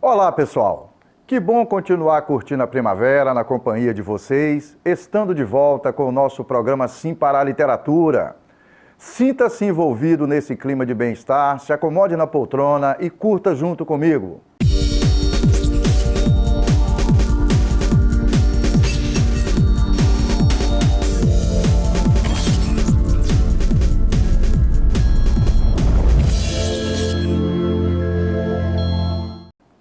Olá, pessoal! Que bom continuar curtindo a primavera na companhia de vocês, estando de volta com o nosso programa Sim para a Literatura. Sinta-se envolvido nesse clima de bem-estar, se acomode na poltrona e curta junto comigo.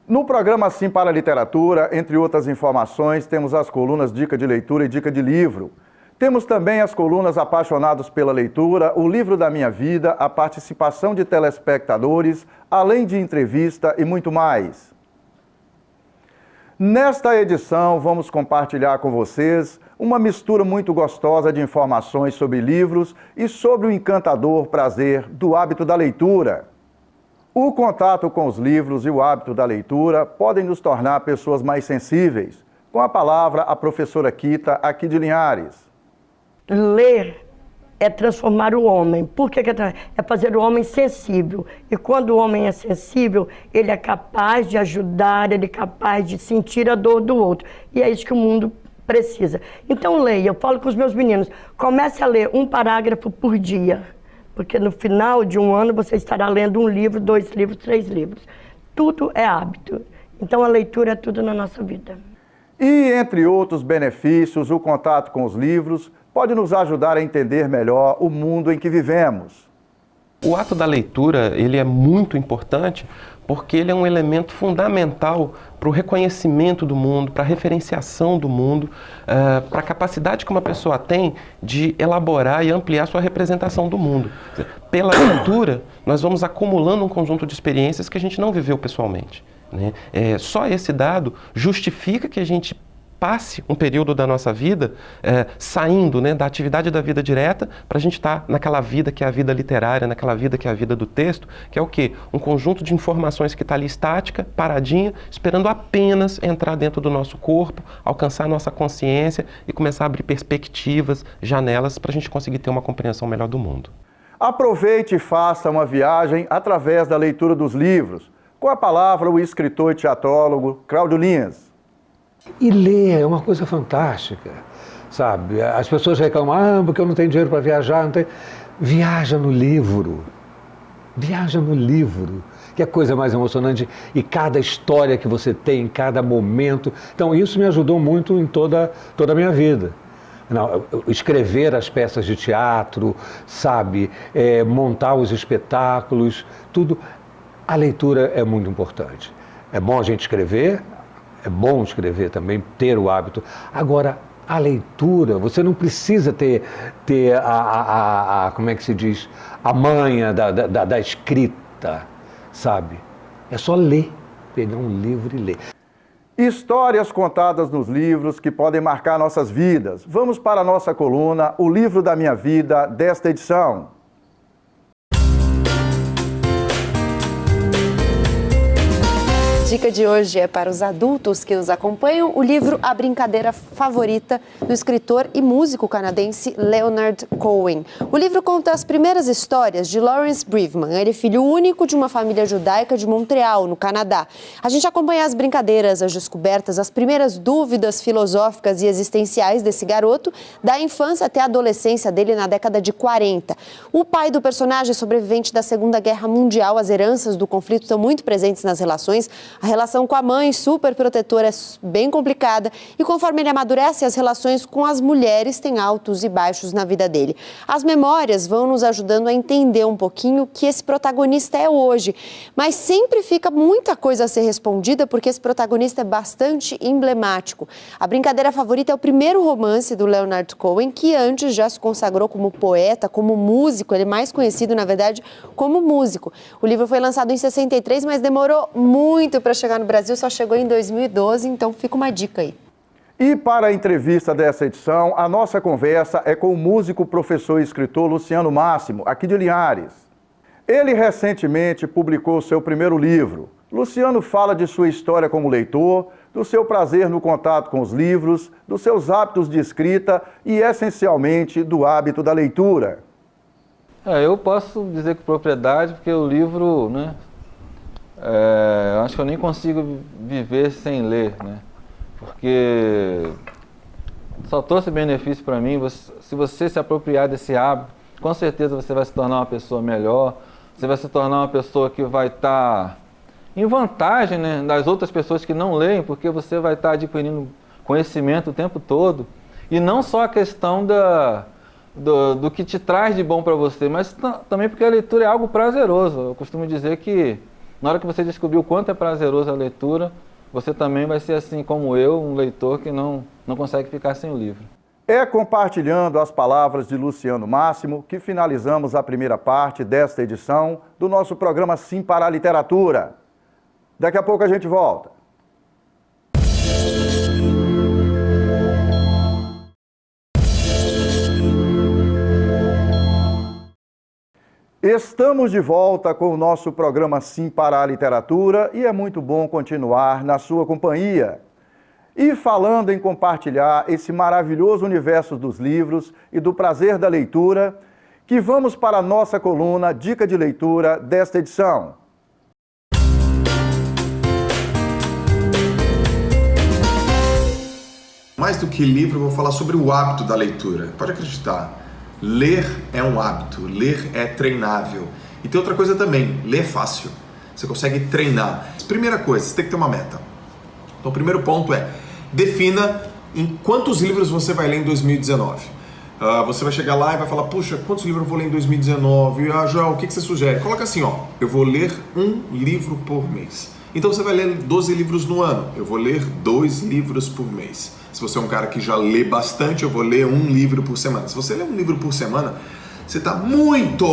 No programa Sim para a Literatura, entre outras informações, temos as colunas Dica de Leitura e Dica de Livro. Temos também as colunas Apaixonados pela Leitura, O Livro da Minha Vida, a participação de telespectadores, além de entrevista e muito mais. Nesta edição, vamos compartilhar com vocês uma mistura muito gostosa de informações sobre livros e sobre o encantador prazer do hábito da leitura. O contato com os livros e o hábito da leitura podem nos tornar pessoas mais sensíveis. Com a palavra, a professora Kita, aqui de Linhares. Ler é transformar o homem. Por que é fazer o homem sensível? E quando o homem é sensível, ele é capaz de ajudar, ele é capaz de sentir a dor do outro. E é isso que o mundo precisa. Então leia, eu falo com os meus meninos, comece a ler um parágrafo por dia. Porque no final de um ano você estará lendo um livro, 2 livros, 3 livros. Tudo é hábito. Então a leitura é tudo na nossa vida. E entre outros benefícios, o contato com os livros pode nos ajudar a entender melhor o mundo em que vivemos. O ato da leitura, ele é muito importante porque ele é um elemento fundamental para o reconhecimento do mundo, para a referenciação do mundo, para a capacidade que uma pessoa tem de elaborar e ampliar sua representação do mundo. Pela leitura, nós vamos acumulando um conjunto de experiências que a gente não viveu pessoalmente, né? Só esse dado justifica que a gente passe um período da nossa vida saindo, né, da atividade da vida direta para a gente estar naquela vida que é a vida literária, naquela vida que é a vida do texto, que é o quê? Um conjunto de informações que está ali estática, paradinha, esperando apenas entrar dentro do nosso corpo, alcançar a nossa consciência e começar a abrir perspectivas, janelas para a gente conseguir ter uma compreensão melhor do mundo. Aproveite e faça uma viagem através da leitura dos livros. Com a palavra, o escritor e teatrólogo Cláudio Linhas. E ler é uma coisa fantástica, sabe? As pessoas reclamam, porque eu não tenho dinheiro para viajar, não tenho... Viaja no livro, que é a coisa mais emocionante, e cada história que você tem, cada momento. Então isso me ajudou muito em toda a minha vida. Não, escrever as peças de teatro, sabe? Montar os espetáculos, tudo. A leitura é muito importante. É bom a gente escrever, é bom escrever também, ter o hábito. Agora, a leitura, você não precisa ter como é que se diz, a manha da escrita, sabe? É só ler, pegar um livro e ler. Histórias contadas nos livros que podem marcar nossas vidas. Vamos para a nossa coluna, O Livro da Minha Vida, desta edição. A dica de hoje é para os adultos que nos acompanham, o livro A Brincadeira Favorita, do escritor e músico canadense Leonard Cohen. O livro conta as primeiras histórias de Lawrence Briefman. Ele é filho único de uma família judaica de Montreal, no Canadá. A gente acompanha as brincadeiras, as descobertas, as primeiras dúvidas filosóficas e existenciais desse garoto, da infância até a adolescência dele na década de 40. O pai do personagem, sobrevivente da Segunda Guerra Mundial, as heranças do conflito estão muito presentes nas relações. A relação com a mãe, super protetora, é bem complicada e conforme ele amadurece, as relações com as mulheres têm altos e baixos na vida dele. As memórias vão nos ajudando a entender um pouquinho o que esse protagonista é hoje, mas sempre fica muita coisa a ser respondida porque esse protagonista é bastante emblemático. A Brincadeira Favorita é o primeiro romance do Leonard Cohen, que antes já se consagrou como poeta, como músico, ele é mais conhecido, na verdade, como músico. O livro foi lançado em 63, mas demorou muito para chegar no Brasil, só chegou em 2012, então fica uma dica aí. E para a entrevista dessa edição, a nossa conversa é com o músico, professor e escritor Luciano Máximo, aqui de Linhares. Ele recentemente publicou seu primeiro livro. Luciano fala de sua história como leitor, do seu prazer no contato com os livros, dos seus hábitos de escrita e, essencialmente, do hábito da leitura. Eu posso dizer com propriedade, porque o livro, né, eu acho que eu nem consigo viver sem ler, né? Porque só trouxe benefício para mim. Se você se apropriar desse hábito, com certeza você vai se tornar uma pessoa melhor, você vai se tornar uma pessoa que vai estar em vantagem, né, das outras pessoas que não leem, porque você vai estar adquirindo conhecimento o tempo todo. E não só a questão do que te traz de bom para você, mas também porque a leitura é algo prazeroso. Eu costumo dizer que na hora que você descobrir o quanto é prazeroso a leitura, você também vai ser assim como eu, um leitor que não consegue ficar sem o livro. É compartilhando as palavras de Luciano Máximo que finalizamos a primeira parte desta edição do nosso programa Sim para a Literatura. Daqui a pouco a gente volta. Estamos de volta com o nosso programa Sim para a Literatura e é muito bom continuar na sua companhia. E falando em compartilhar esse maravilhoso universo dos livros e do prazer da leitura, que vamos para a nossa coluna Dica de Leitura desta edição. Mais do que livro, eu vou falar sobre o hábito da leitura. Pode acreditar, ler é um hábito, ler é treinável. E tem outra coisa também, ler é fácil. Você consegue treinar. Primeira coisa, você tem que ter uma meta. Então o primeiro ponto é, defina em quantos livros você vai ler em 2019. Você vai chegar lá e vai falar, puxa, quantos livros eu vou ler em 2019? Joel, o que você sugere? Coloca assim, eu vou ler um livro por mês. Então você vai ler 12 livros no ano, eu vou ler 2 livros por mês. Se você é um cara que já lê bastante, eu vou ler um livro por semana. Se você lê um livro por semana, você está muito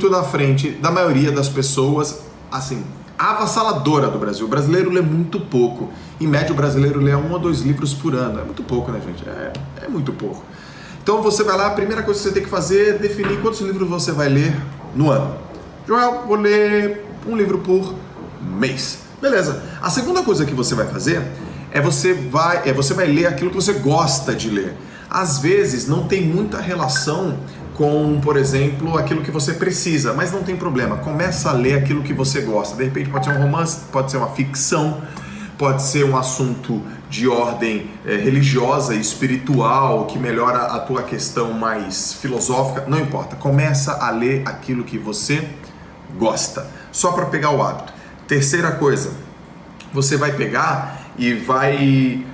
na frente da maioria das pessoas, assim, avassaladora do Brasil. O brasileiro lê muito pouco. Em média, o brasileiro lê 1 ou 2 livros por ano. É muito pouco, né, gente? É muito pouco. Então você vai lá, a primeira coisa que você tem que fazer é definir quantos livros você vai ler no ano. Joel, vou ler um livro por mês. Beleza. A segunda coisa que você vai fazer você vai ler aquilo que você gosta de ler. Às vezes não tem muita relação com, por exemplo, aquilo que você precisa, mas não tem problema. Começa a ler aquilo que você gosta. De repente pode ser um romance, pode ser uma ficção, pode ser um assunto de ordem religiosa e espiritual que melhora a tua questão mais filosófica, não importa. Começa a ler aquilo que você gosta, só para pegar o hábito. Terceira coisa, você vai pegar e vai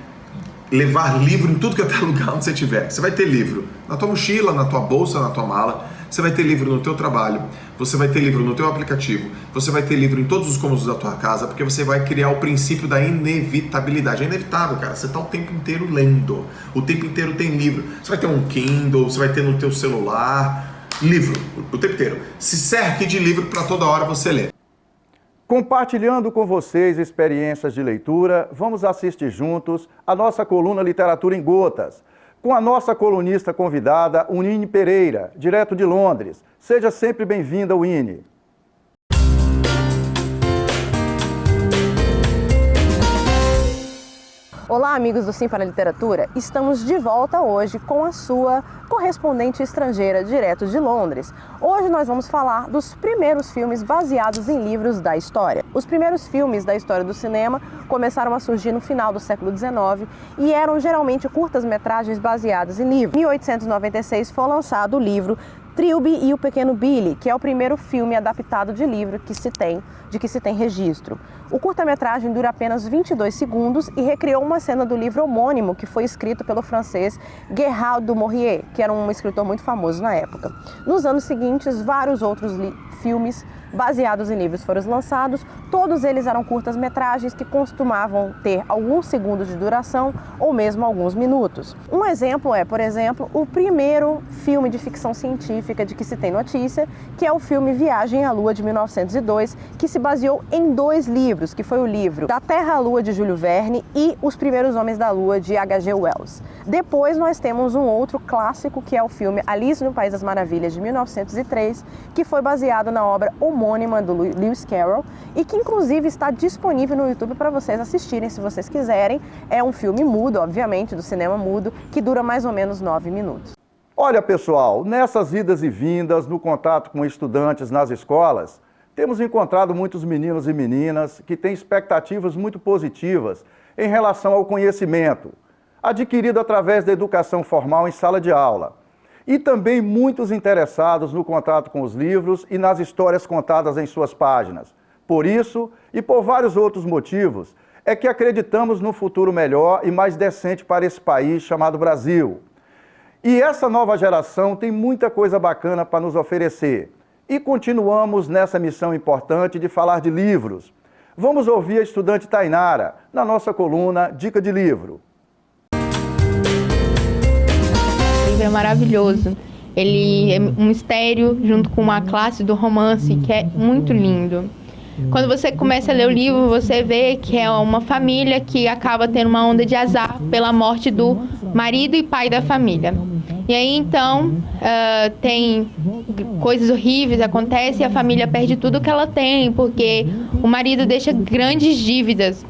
levar livro em tudo que é lugar onde você estiver. Você vai ter livro na tua mochila, na tua bolsa, na tua mala. Você vai ter livro no teu trabalho. Você vai ter livro no teu aplicativo. Você vai ter livro em todos os cômodos da tua casa, porque você vai criar o princípio da inevitabilidade. É inevitável, cara. Você está o tempo inteiro lendo. O tempo inteiro tem livro. Você vai ter um Kindle, você vai ter no teu celular. Livro, o tempo inteiro. Se cerque de livro para toda hora você ler. Compartilhando com vocês experiências de leitura, vamos assistir juntos a nossa coluna Literatura em Gotas, com a nossa colunista convidada, Uine Pereira, direto de Londres. Seja sempre bem-vinda, Uine. Olá, amigos do Sim para a Literatura. Estamos de volta hoje com a sua correspondente estrangeira, direto de Londres. Hoje nós vamos falar dos primeiros filmes baseados em livros da história. Os primeiros filmes da história do cinema começaram a surgir no final do século XIX e eram geralmente curtas-metragens baseadas em livros. Em 1896 foi lançado o livro Trilby e o Pequeno Billy, que é o primeiro filme adaptado de livro que se tem registro. O curta-metragem dura apenas 22 segundos e recriou uma cena do livro homônimo que foi escrito pelo francês Gerald du Maurier, que era um escritor muito famoso na época. Nos anos seguintes, vários outros filmes baseados em livros foram lançados. Todos eles eram curtas-metragens que costumavam ter alguns segundos de duração ou mesmo alguns minutos. Um exemplo é, por exemplo, o primeiro filme de ficção científica de que se tem notícia, que é o filme Viagem à Lua, de 1902, que se baseou em 2 livros, que foi o livro Da Terra à Lua, de Júlio Verne, e Os Primeiros Homens da Lua, de H.G. Wells. Depois nós temos um outro clássico, que é o filme Alice no País das Maravilhas, de 1903, que foi baseado na obra homônima do Lewis Carroll e que inclusive está disponível no YouTube para vocês assistirem se vocês quiserem. É um filme mudo, obviamente, do cinema mudo, que dura mais ou menos 9 minutos. Olha, pessoal, nessas idas e vindas, no contato com estudantes nas escolas, temos encontrado muitos meninos e meninas que têm expectativas muito positivas em relação ao conhecimento, adquirido através da educação formal em sala de aula. E também muitos interessados no contato com os livros e nas histórias contadas em suas páginas. Por isso, e por vários outros motivos, é que acreditamos no futuro melhor e mais decente para esse país chamado Brasil. E essa nova geração tem muita coisa bacana para nos oferecer. E continuamos nessa missão importante de falar de livros. Vamos ouvir a estudante Tainara, na nossa coluna Dica de Livro. O livro é maravilhoso. Ele é um mistério junto com uma classe do romance que é muito lindo. Quando você começa a ler o livro, você vê que é uma família que acaba tendo uma onda de azar pela morte do marido e pai da família. E aí, então, tem coisas horríveis acontecem e a família perde tudo que ela tem, porque o marido deixa grandes dívidas.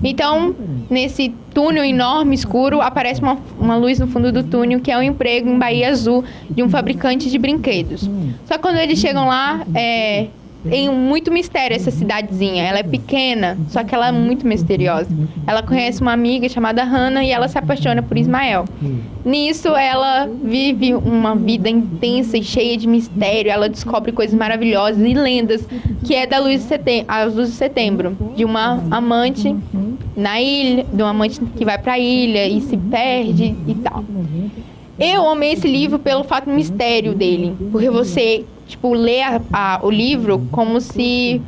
Então, nesse túnel enorme, escuro, aparece uma luz no fundo do túnel, que é um emprego em Bahia Azul de um fabricante de brinquedos. Só que quando eles chegam lá, tem muito mistério essa cidadezinha. Ela é pequena, só que ela é muito misteriosa. Ela conhece uma amiga chamada Hannah e ela se apaixona por Ismael. Nisso, ela vive uma vida intensa e cheia de mistério. Ela descobre coisas maravilhosas e lendas, que é da Luz de Setembro, de uma amante na ilha, de uma amante que vai pra ilha e se perde e tal. Eu amei esse livro pelo fato do mistério dele, porque você lê o livro como se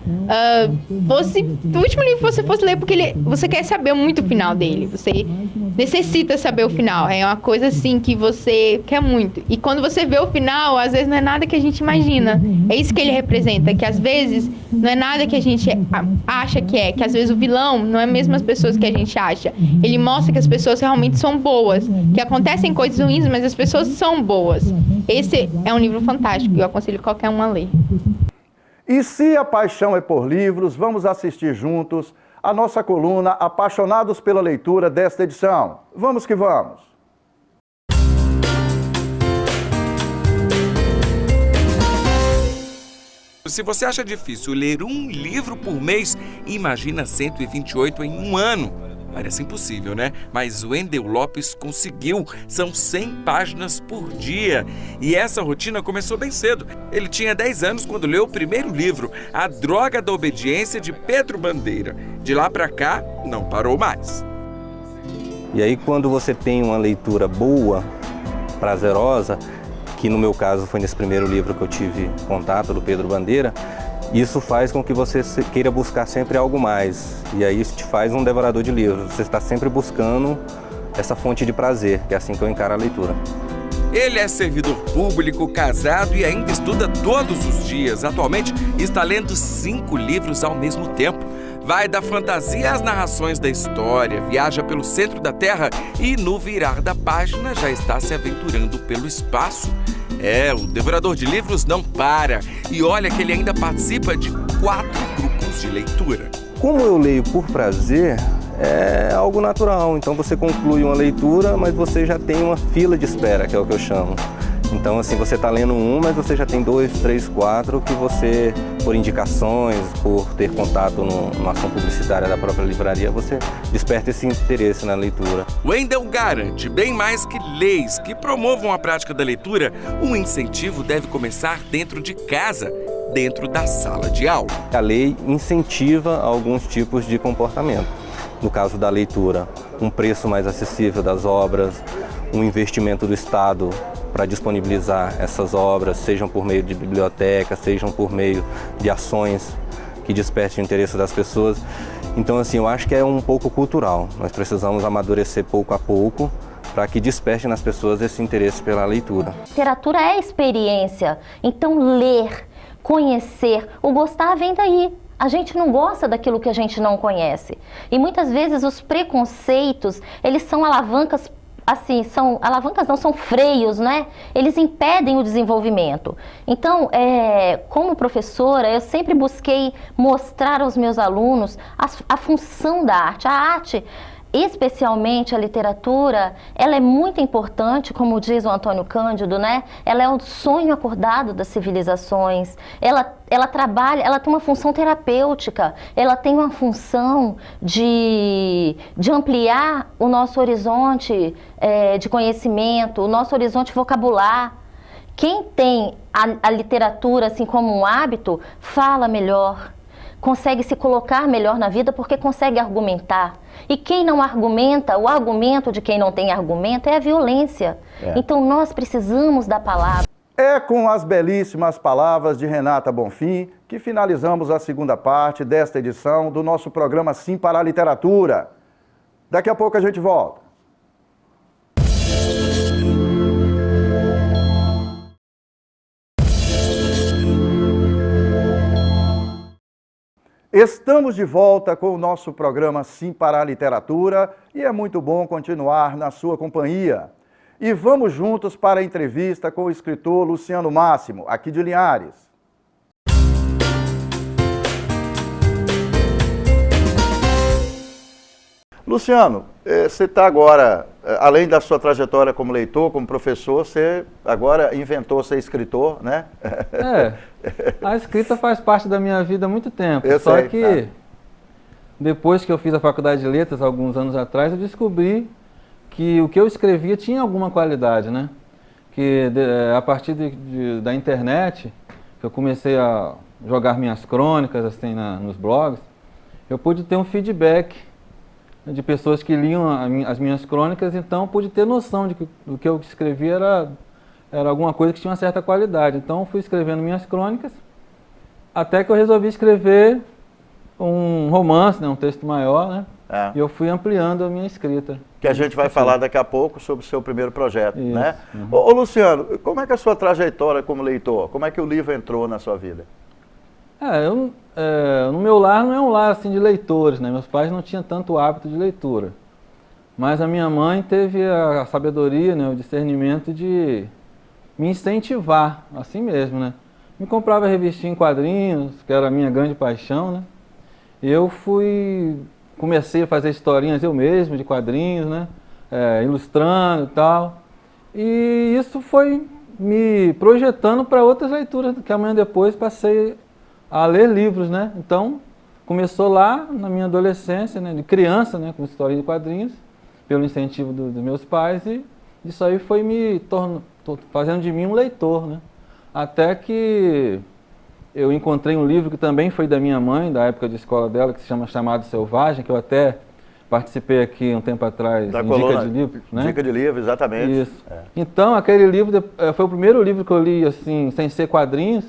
fosse o último livro que você fosse ler, porque você quer saber muito o final dele, você necessita saber o final, é uma coisa assim que você quer muito. E quando você vê o final, às vezes não é nada que a gente imagina, é isso que ele representa, que às vezes não é nada que a gente acha que às vezes o vilão não é mesmo as pessoas que a gente acha, ele mostra que as pessoas realmente são boas, que acontecem coisas ruins, mas as pessoas são boas. Esse é um livro fantástico e eu aconselho qualquer um a ler. E se a paixão é por livros, vamos assistir juntos a nossa coluna Apaixonados pela Leitura desta edição. Vamos que vamos! Se você acha difícil ler um livro por mês, imagina 128 em um ano. Parece impossível, né? Mas o Wendel Lopes conseguiu. São 100 páginas por dia. E essa rotina começou bem cedo. Ele tinha 10 anos quando leu o primeiro livro, A Droga da Obediência, de Pedro Bandeira. De lá pra cá, não parou mais. E aí, quando você tem uma leitura boa, prazerosa, que no meu caso foi nesse primeiro livro que eu tive contato, do Pedro Bandeira, isso faz com que você queira buscar sempre algo mais. E aí isso te faz um devorador de livros. Você está sempre buscando essa fonte de prazer, que é assim que eu encaro a leitura. Ele é servidor público, casado e ainda estuda todos os dias. Atualmente está lendo 5 livros ao mesmo tempo. Vai da fantasia às narrações da história, viaja pelo centro da Terra e no virar da página já está se aventurando pelo espaço. O devorador de livros não para. E olha que ele ainda participa de 4 grupos de leitura. Como eu leio por prazer, é algo natural. Então você conclui uma leitura, mas você já tem uma fila de espera, que é o que eu chamo. Então assim, você está lendo um, mas você já tem 2, 3, 4 que você, por indicações, por ter contato numa ação publicitária da própria livraria, você desperta esse interesse na leitura. Wendel garante, bem mais que leis que promovam a prática da leitura, o incentivo deve começar dentro de casa, dentro da sala de aula. A lei incentiva alguns tipos de comportamento. No caso da leitura, um preço mais acessível das obras, um investimento do Estado para disponibilizar essas obras, sejam por meio de biblioteca, sejam por meio de ações que despertem o interesse das pessoas. Então, assim, eu acho que é um pouco cultural. Nós precisamos amadurecer pouco a pouco para que desperte nas pessoas esse interesse pela leitura. Literatura é experiência, então ler, conhecer, o gostar vem daí. A gente não gosta daquilo que a gente não conhece. E muitas vezes os preconceitos, eles são alavancas, assim, são freios, né? Eles impedem o desenvolvimento. Então, como professora, eu sempre busquei mostrar aos meus alunos a função da arte. A arte, especialmente a literatura, ela é muito importante, como diz o Antônio Cândido, né? Ela é um sonho acordado das civilizações, ela trabalha, ela tem uma função terapêutica, ela tem uma função de ampliar o nosso horizonte de conhecimento, o nosso horizonte vocabular. Quem tem a literatura assim como um hábito, fala melhor, consegue se colocar melhor na vida porque consegue argumentar. E quem não argumenta, o argumento de quem não tem argumento é a violência. Então nós precisamos da palavra. É com as belíssimas palavras de Renata Bonfim que finalizamos a segunda parte desta edição do nosso programa Sim para a Literatura. Daqui a pouco a gente volta. Estamos de volta com o nosso programa Sim para a Literatura e é muito bom continuar na sua companhia. E vamos juntos para a entrevista com o escritor Luciano Máximo, aqui de Linhares. Luciano, você está agora, além da sua trajetória como leitor, como professor, você agora inventou ser escritor, né? A escrita faz parte da minha vida há muito tempo. Eu Só sei, que depois que eu fiz a faculdade de letras, alguns anos atrás, eu descobri que o que eu escrevia tinha alguma qualidade, né? Que a partir da internet, que eu comecei a jogar minhas crônicas assim nos blogs, eu pude ter um feedback de pessoas que liam as minhas crônicas, então pude ter noção de que o que eu escrevia era alguma coisa que tinha uma certa qualidade. Então fui escrevendo minhas crônicas, até que eu resolvi escrever um romance, né, um texto maior, né? E eu fui ampliando a minha escrita. Que a gente vai falar daqui a pouco sobre o seu primeiro projeto, né? Ô Luciano, como é que é a sua trajetória como leitor? Como é que o livro entrou na sua vida? No meu lar não é um lar assim de leitores, né? Meus pais não tinham tanto hábito de leitura. Mas a minha mãe teve a sabedoria, né, o discernimento de me incentivar, assim mesmo, né? Me comprava revistinha em quadrinhos, que era a minha grande paixão, né? Eu comecei a fazer historinhas eu mesmo, de quadrinhos, né? Ilustrando e tal. E isso foi me projetando para outras leituras, que amanhã depois passei a ler livros, né? Então, começou lá na minha adolescência, né? De criança, né? Com historinha de quadrinhos, pelo incentivo dos meus pais, e isso aí foi fazendo de mim um leitor, né? Até que eu encontrei um livro que também foi da minha mãe, da época de escola dela, que se chama Chamado Selvagem, que eu até participei aqui um tempo atrás, da em coluna, Dica de Livro, né? Dica de Livro, exatamente. Isso. Então, aquele livro foi o primeiro livro que eu li, assim, sem ser quadrinhos,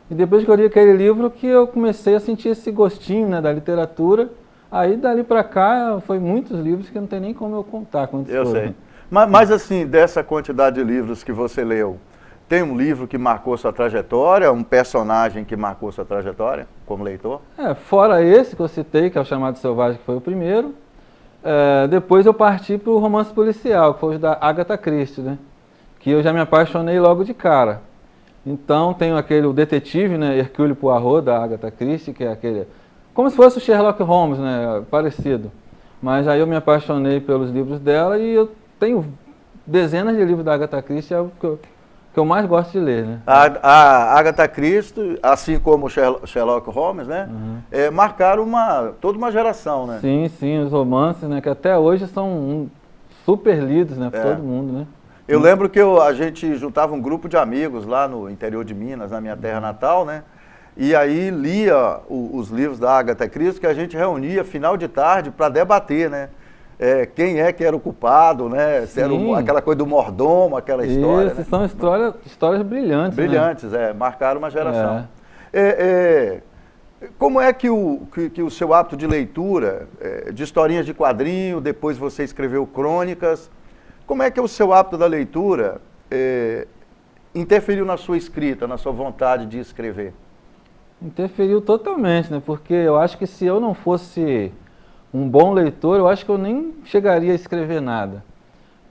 e depois que eu li aquele livro que eu comecei a sentir esse gostinho, né, da literatura. Aí, dali para cá, foi muitos livros que não tem nem como eu contar quantos foram. Eu sei. Mas, assim, dessa quantidade de livros que você leu, tem um livro que marcou sua trajetória, um personagem que marcou sua trajetória como leitor? Fora esse que eu citei, que é o Chamado Selvagem, que foi o primeiro, depois eu parti para o romance policial, que foi o da Agatha Christie, né? Que eu já me apaixonei logo de cara. Então tem o detetive, né, Hercule Poirot, da Agatha Christie, que é aquele, como se fosse o Sherlock Holmes, né, parecido. Mas aí eu me apaixonei pelos livros dela e eu tenho dezenas de livros da Agatha Christie, é o que eu mais gosto de ler, né? A Agatha Christie, assim como o Sherlock Holmes, né, marcaram toda uma geração, né? Sim, os romances, né, que até hoje são super lidos, né, por todo mundo, né? Eu lembro que a gente juntava um grupo de amigos lá no interior de Minas, na minha terra natal, né? E aí lia os livros da Agatha Christie, que a gente reunia final de tarde para debater, né? Quem é que era o culpado, né? Se era aquela coisa do mordomo, aquela história. Isso, né? São histórias brilhantes. Brilhantes, né? Marcaram uma geração. Como é que o seu hábito de leitura, de historinhas de quadrinho, depois você escreveu crônicas, como é que o seu hábito da leitura interferiu na sua escrita, na sua vontade de escrever? Interferiu totalmente, né? Porque eu acho que se eu não fosse um bom leitor, eu acho que eu nem chegaria a escrever nada.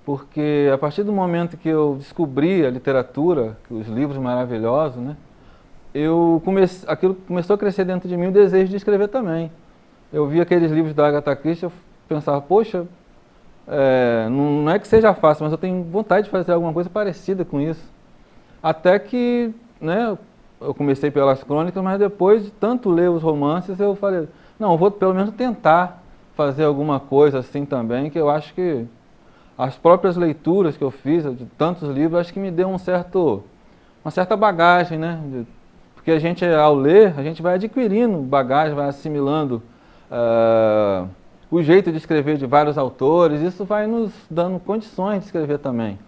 Porque a partir do momento que eu descobri a literatura, os livros maravilhosos, né? Aquilo começou a crescer dentro de mim o desejo de escrever também. Eu vi aqueles livros da Agatha Christie, eu pensava, poxa, não é que seja fácil, mas eu tenho vontade de fazer alguma coisa parecida com isso. Até que, né, eu comecei pelas crônicas, mas depois de tanto ler os romances, eu falei, não, eu vou pelo menos tentar fazer alguma coisa assim também, que eu acho que as próprias leituras que eu fiz, de tantos livros, acho que me deu uma certa bagagem, né? Porque a gente, ao ler, a gente vai adquirindo bagagem, vai assimilando o jeito de escrever de vários autores, isso vai nos dando condições de escrever também.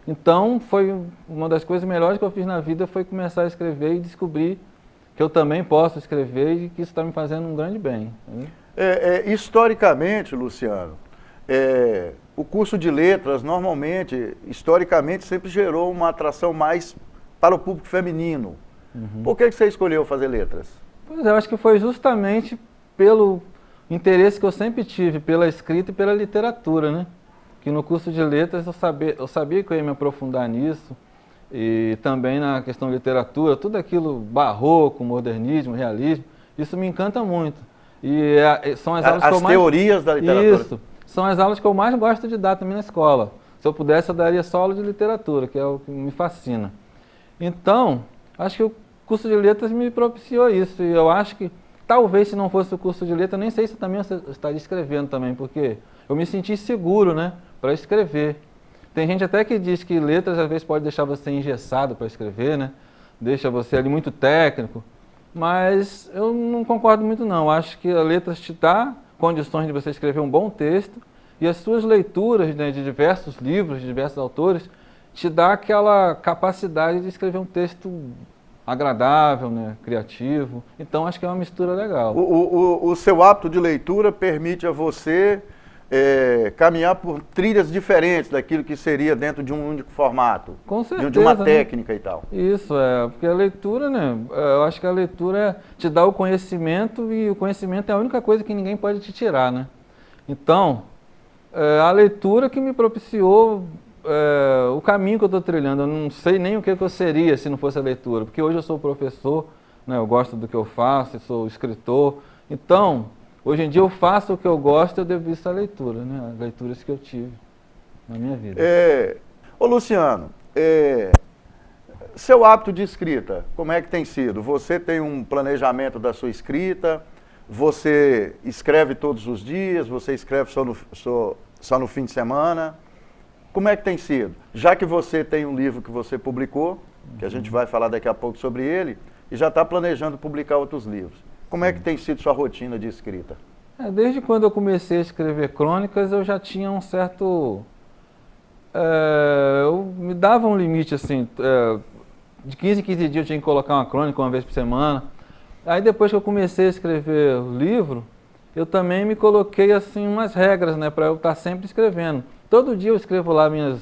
Então, foi uma das coisas melhores que eu fiz na vida, foi começar a escrever e descobrir que eu também posso escrever e que isso está me fazendo um grande bem. Historicamente, Luciano, o curso de letras, normalmente, historicamente, sempre gerou uma atração mais para o público feminino. Por que você escolheu fazer letras? Pois é, eu acho que foi justamente pelo interesse que eu sempre tive pela escrita e pela literatura, né? Que no curso de letras eu sabia que eu ia me aprofundar nisso, e também na questão de literatura, tudo aquilo barroco, modernismo, realismo, isso me encanta muito. E são as aulas que eu mais... teorias da literatura. Isso, são as aulas que eu mais gosto de dar também na escola. Se eu pudesse, eu daria só aula de literatura, que é o que me fascina. Então, acho que o curso de letras me propiciou isso, e eu acho que talvez se não fosse o curso de letras, nem sei se também eu estaria escrevendo também, porque eu me senti seguro, né, para escrever. Tem gente até que diz que letras às vezes pode deixar você engessado para escrever, né, deixa você ali muito técnico, mas eu não concordo muito não. Acho que a letras te dá condições de você escrever um bom texto, e as suas leituras, né, de diversos livros, de diversos autores, te dá aquela capacidade de escrever um texto agradável, né, criativo. Então, acho que é uma mistura legal. O seu hábito de leitura permite a você caminhar por trilhas diferentes daquilo que seria dentro de um único formato. Com certeza. De uma técnica, né? E tal. Isso, porque a leitura, né, eu acho que a leitura te dá o conhecimento, e o conhecimento é a única coisa que ninguém pode te tirar, né? Então, a leitura que me propiciou o caminho que eu estou trilhando. Eu não sei nem o que eu seria se não fosse a leitura, porque hoje eu sou professor, né, eu gosto do que eu faço, eu sou escritor. Então, hoje em dia eu faço o que eu gosto, eu devo isso à leitura, né, as leituras que eu tive na minha vida. Ô Luciano, seu hábito de escrita, como é que tem sido? Você tem um planejamento da sua escrita? Você escreve todos os dias? Você escreve só no fim de semana? Como é que tem sido? Já que você tem um livro que você publicou, que a gente vai falar daqui a pouco sobre ele, e já está planejando publicar outros livros. Como é que tem sido sua rotina de escrita? Desde quando eu comecei a escrever crônicas, eu já tinha um certo... eu me dava um limite, assim, de 15 em 15 dias eu tinha que colocar uma crônica uma vez por semana. Aí depois que eu comecei a escrever o livro, eu também me coloquei, assim, umas regras, né, para eu estar sempre escrevendo. Todo dia eu escrevo lá minhas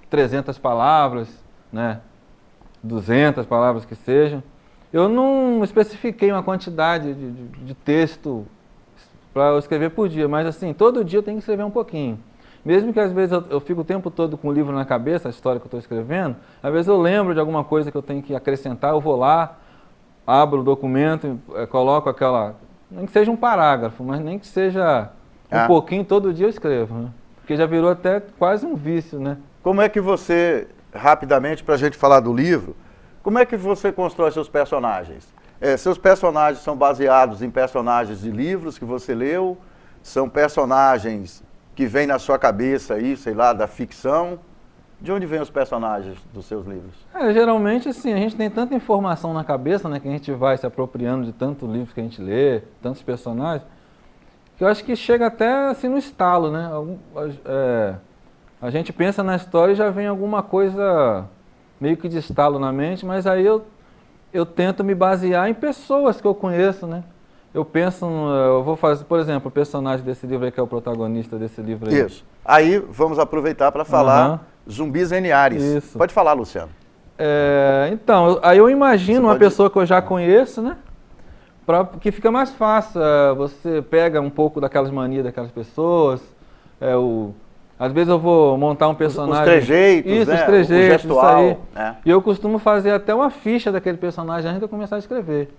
300 palavras, né, 200 palavras que sejam. Eu não especifiquei uma quantidade de texto para eu escrever por dia, mas assim, todo dia eu tenho que escrever um pouquinho. Mesmo que às vezes eu fico o tempo todo com o livro na cabeça, a história que eu estou escrevendo, às vezes eu lembro de alguma coisa que eu tenho que acrescentar, eu vou lá, abro o documento, coloco aquela... Nem que seja um parágrafo, mas nem que seja um pouquinho, todo dia eu escrevo, né? Porque já virou até quase um vício, né? Como é que você, rapidamente, para a gente falar do livro, como é que você constrói seus personagens? Seus personagens são baseados em personagens de livros que você leu? São personagens que vêm na sua cabeça aí, sei lá, da ficção? De onde vêm os personagens dos seus livros? Geralmente, assim, a gente tem tanta informação na cabeça, né, que a gente vai se apropriando de tantos livros que a gente lê, tantos personagens, que eu acho que chega até assim no estalo, né? A gente pensa na história e já vem alguma coisa meio que de estalo na mente, mas aí eu tento me basear em pessoas que eu conheço, né? Eu penso, eu vou fazer, por exemplo, o personagem desse livro aí, que é o protagonista desse livro aí. Isso. Aí vamos aproveitar para falar Zumbis Eniares. Isso. Pode falar, Luciano. Então, aí eu imagino uma pessoa que eu já conheço, né? Que fica mais fácil. Você pega um pouco daquelas manias daquelas pessoas. Às vezes eu vou montar um personagem... Os trejeitos, isso, né? Os trejeitos, o gestual, isso aí. E eu costumo fazer até uma ficha daquele personagem antes de eu começar a escrever.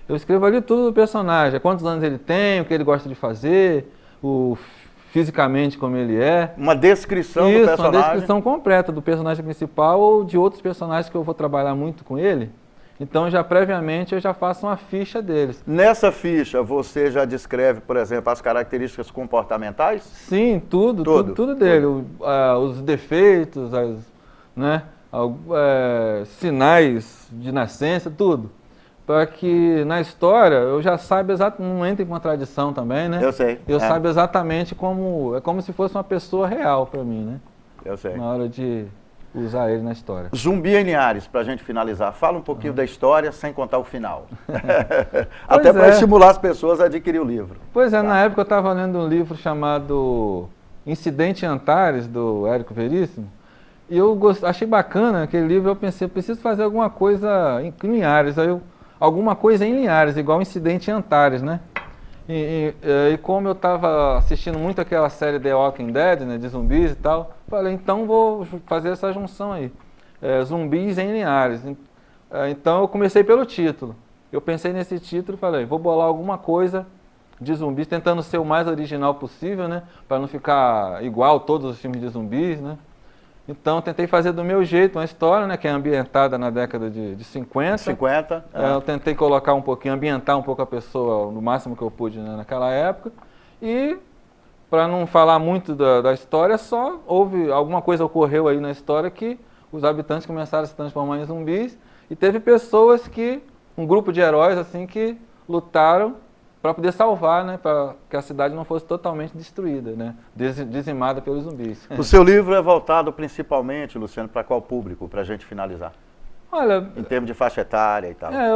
Eu escrevo ali tudo do personagem. Quantos anos ele tem, o que ele gosta de fazer, o fisicamente como ele é. Uma descrição Isso, do personagem. Uma descrição completa do personagem principal ou de outros personagens que eu vou trabalhar muito com ele. Então, já previamente, eu já faço uma ficha deles. Nessa ficha, você já descreve, por exemplo, as características comportamentais? Sim, tudo dele. Os defeitos, né, sinais de nascença, tudo. Para que na história eu já saiba exatamente, não entre em contradição também, né? Eu sei. Eu saiba exatamente como, é como se fosse uma pessoa real para mim, né? Eu sei. Na hora de usar ele na história. Zumbi em Linhares, para a gente finalizar. Fala um pouquinho da história sem contar o final. Até para estimular as pessoas a adquirir o livro. Pois é, na época eu estava lendo um livro chamado Incidente em Antares, do Érico Veríssimo, e eu achei bacana aquele livro. Eu pensei, eu preciso fazer alguma coisa em Linhares. Aí alguma coisa em Linhares, igual Incidente em Antares, né? E como eu estava assistindo muito aquela série The Walking Dead, né, de zumbis e tal, falei, então vou fazer essa junção aí, zumbis em Linhares. Então eu comecei pelo título. Eu pensei nesse título e falei, vou bolar alguma coisa de zumbis, tentando ser o mais original possível, né, para não ficar igual todos os filmes de zumbis, né. Então, tentei fazer do meu jeito uma história, né, que é ambientada na década de 50. 50. Eu tentei colocar um pouquinho, ambientar um pouco a pessoa no máximo que eu pude, né, naquela época. E, para não falar muito da história, só houve alguma coisa ocorreu aí na história que os habitantes começaram a se transformar em zumbis. E teve pessoas um grupo de heróis assim que lutaram para poder salvar, né, para que a cidade não fosse totalmente destruída, né, dizimada pelos zumbis. O seu livro é voltado principalmente, Luciano, para qual público, para a gente finalizar? Olha, em termos de faixa etária e tal. É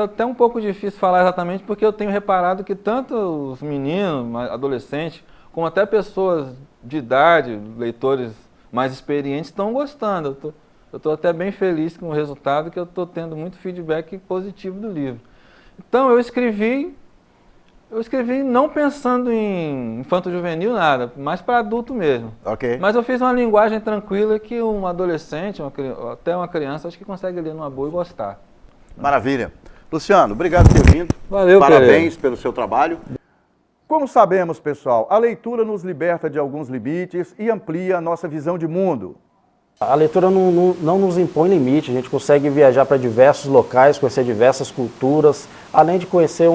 até um pouco difícil falar exatamente, porque eu tenho reparado que tanto os meninos, adolescentes, como até pessoas de idade, leitores mais experientes, estão gostando. Eu estou até bem feliz com o resultado, que eu estou tendo muito feedback positivo do livro. Então eu escrevi não pensando em infanto-juvenil, nada, mas para adulto mesmo. Okay. Mas eu fiz uma linguagem tranquila que um adolescente, até uma criança, acho que consegue ler numa boa e gostar. Maravilha. Luciano, obrigado por ter vindo. Valeu, parabéns pelo seu trabalho. Como sabemos, pessoal, a leitura nos liberta de alguns limites e amplia a nossa visão de mundo. A leitura não nos impõe limite, a gente consegue viajar para diversos locais, conhecer diversas culturas, além de conhecer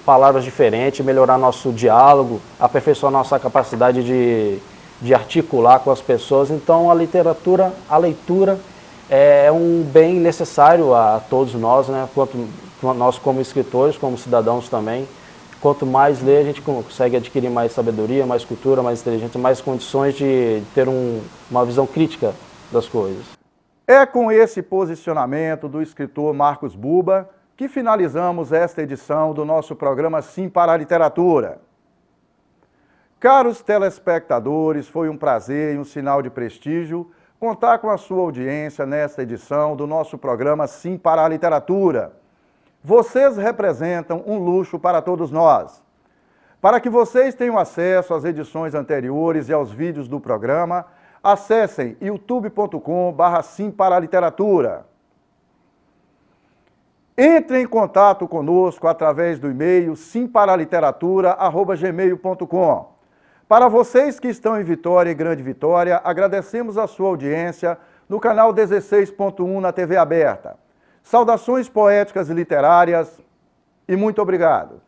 palavras diferentes, melhorar nosso diálogo, aperfeiçoar nossa capacidade de articular com as pessoas. Então a leitura é um bem necessário a todos nós, né? Nós como escritores, como cidadãos também. Quanto mais ler, a gente consegue adquirir mais sabedoria, mais cultura, mais inteligência, mais condições de ter uma visão crítica das coisas. É com esse posicionamento do escritor Marcos Buba que finalizamos esta edição do nosso programa Sim para a Literatura. Caros telespectadores, foi um prazer e um sinal de prestígio contar com a sua audiência nesta edição do nosso programa Sim para a Literatura. Vocês representam um luxo para todos nós. Para que vocês tenham acesso às edições anteriores e aos vídeos do programa, acessem youtube.com/simparaliteratura. Entre em contato conosco através do e-mail simparaliteratura@gmail.com. Para vocês que estão em Vitória e Grande Vitória, agradecemos a sua audiência no canal 16.1 na TV aberta. Saudações poéticas e literárias e muito obrigado.